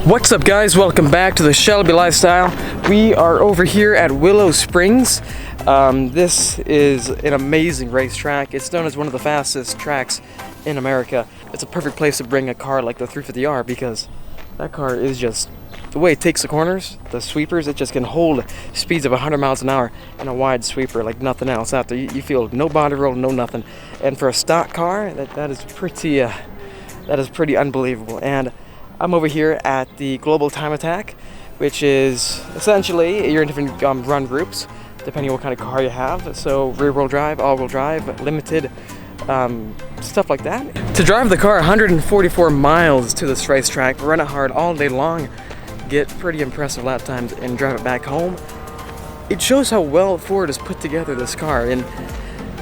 What's up, guys? Welcome back to the Shelby Lifestyle. We are over here at Willow Springs. This is an amazing racetrack. It's known as one of the fastest tracks in America. It's a perfect place to bring a car like the 350R because that car is just, the way it takes the corners, the sweepers, it just can hold speeds of 100 miles an hour in a wide sweeper like nothing else out there. You feel no body roll, no nothing. And for a stock car, that is pretty unbelievable. And I'm over here at the Global Time Attack, which is essentially you're in different run groups depending on what kind of car you have. So rear-wheel drive, all-wheel drive, limited, stuff like that. To drive the car 144 miles to this racetrack, run it hard all day long, get pretty impressive lap times, and drive it back home. It shows how well Ford has put together this car, and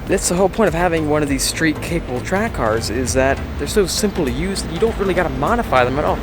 that's the whole point of having one of these street-capable track cars, is that they're so simple to use that you don't really got to modify them at all.